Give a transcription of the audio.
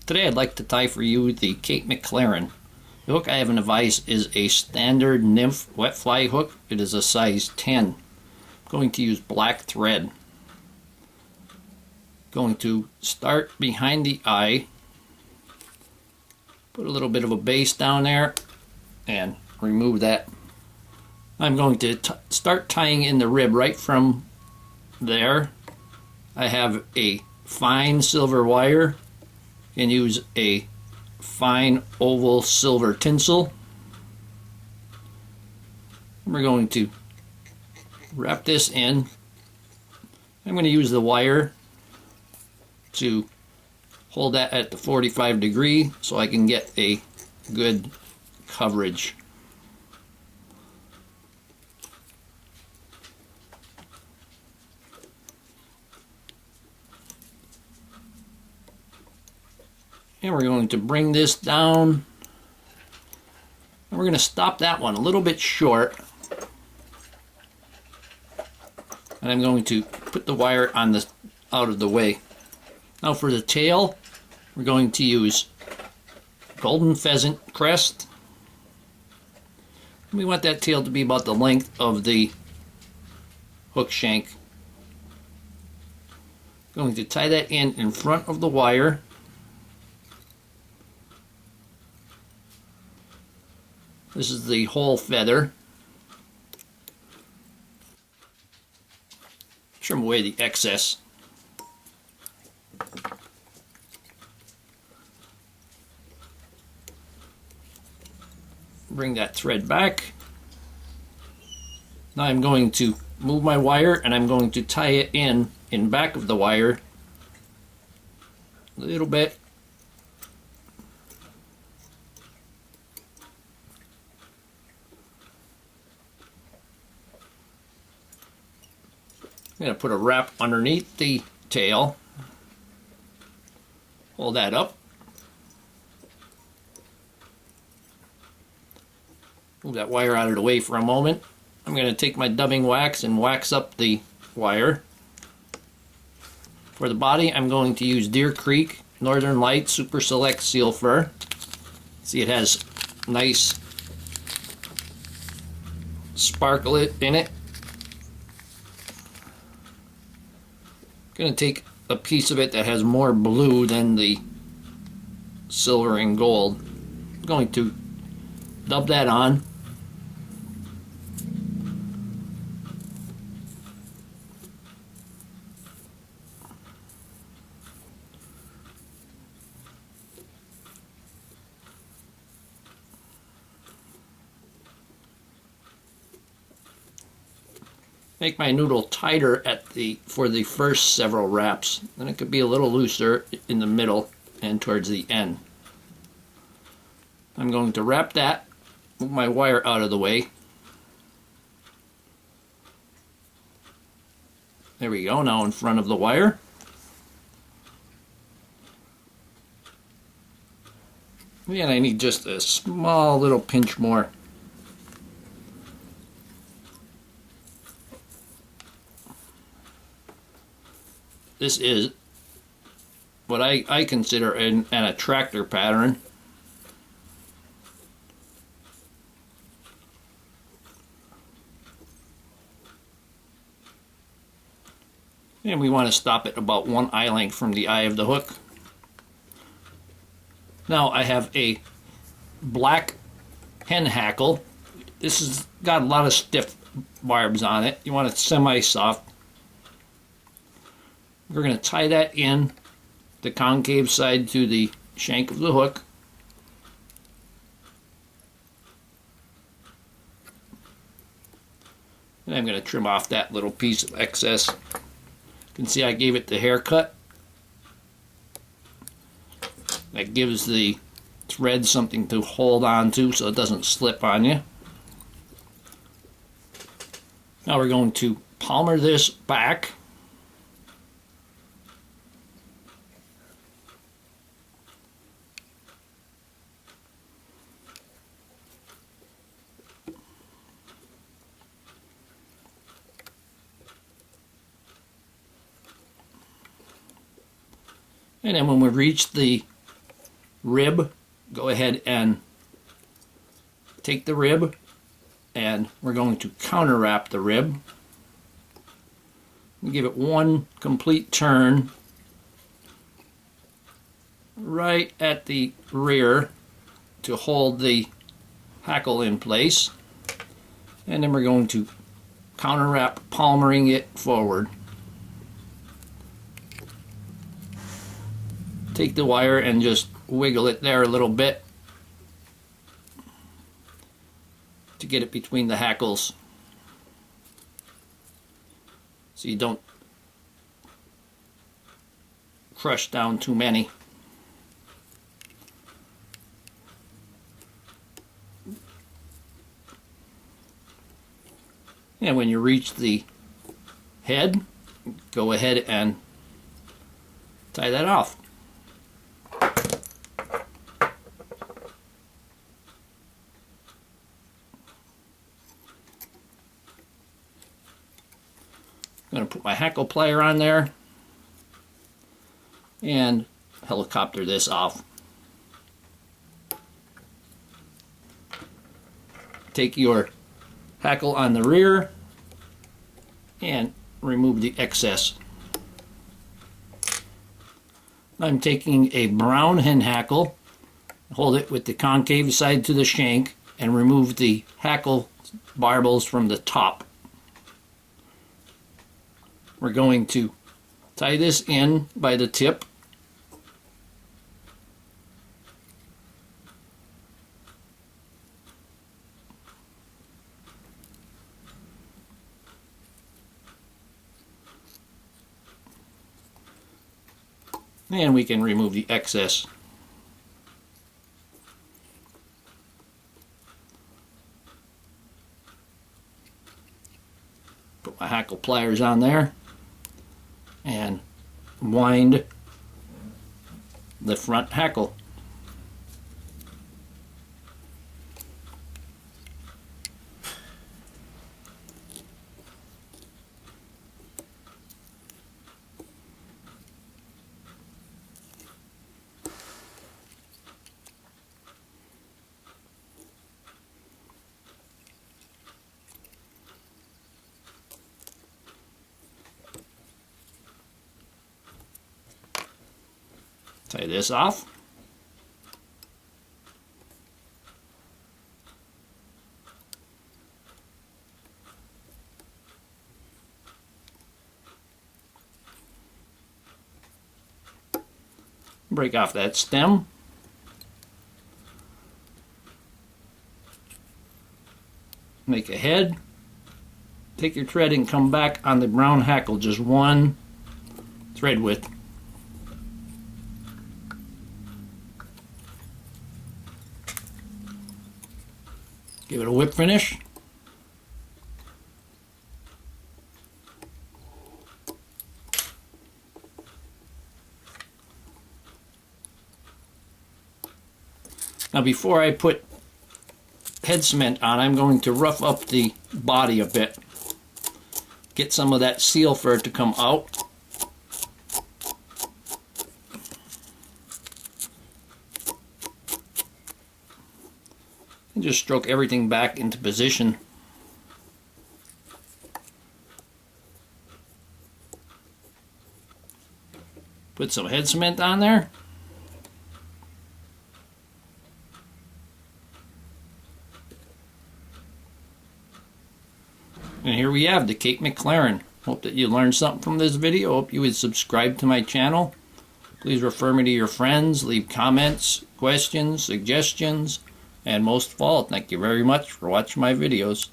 Today I'd like to tie for you the Cape McLaren. The hook I have in the vise is a standard nymph wet fly hook. It is a size 10. I'm going to use black thread. Going to start behind the eye, put a little bit of a base down there and remove that. I'm going to start tying in the rib right from there. I have a fine silver wire and use a fine oval silver tinsel. We're going to wrap this in. I'm going to use the wire to hold that at the 45 degree so I can get a good coverage. And we're going to bring this down, and we're going to stop that one a little bit short, and I'm going to put the wire on the out of the way. Now for the tail, we're going to use golden pheasant crest. We want that tail to be about the length of the hook shank. Going to tie that in front of the wire. This is the whole feather. Trim away the excess. Bring that thread back. Now I'm going to move my wire and I'm going to tie it in back of the wire a little bit. I'm going to put a wrap underneath the tail. Hold that up. Move that wire out of the way for a moment. I'm going to take my dubbing wax and wax up the wire. For the body, I'm going to use Deer Creek Northern Light Super Select Seal Fur. See, it has nice sparkle in it. I'm going to take a piece of it that has more blue than the silver and gold. I'm going to dub that on. Make my noodle tighter for the first several wraps. Then it could be a little looser in the middle and towards the end. I'm going to wrap that, move my wire out of the way. There we go, now in front of the wire. And I need just a small little pinch more. This is what I consider an attractor pattern. And we want to stop it about 1 eye length from the eye of the hook. Now I have a black hen hackle. This has got a lot of stiff barbs on it. You want it semi-soft. We're going to tie that in the concave side to the shank of the hook. And I'm going to trim off that little piece of excess. You can see I gave it the haircut. That gives the thread something to hold on to so it doesn't slip on you. Now we're going to palmer this back. And then when we reach the rib, go ahead and take the rib, and we're going to counter wrap the rib. Give it one complete turn right at the rear to hold the hackle in place, and then we're going to counter wrap, palmering it forward. Take the wire and just wiggle it there a little bit to get it between the hackles so you don't crush down too many. And when you reach the head, go ahead and tie that off. I'm going to put my hackle plier on there and helicopter this off. Take your hackle on the rear and remove the excess. I'm taking a brown hen hackle, hold it with the concave side to the shank, and remove the hackle barbels from the top. We're going to tie this in by the tip. And we can remove the excess. Put my hackle pliers on there and wind the front hackle. Tie this off. Break off that stem. Make a head. Take your thread and come back on the brown hackle, just one thread width. Give it a whip finish. Now before I put head cement on, I'm going to rough up the body a bit. Get some of that seal for it to come out. And just stroke everything back into position. Put some head cement on there. And here we have the Cape McLaren. Hope that you learned something from this video. Hope you would subscribe to my channel. Please refer me to your friends, leave comments, questions, suggestions, and most of all, thank you very much for watching my videos.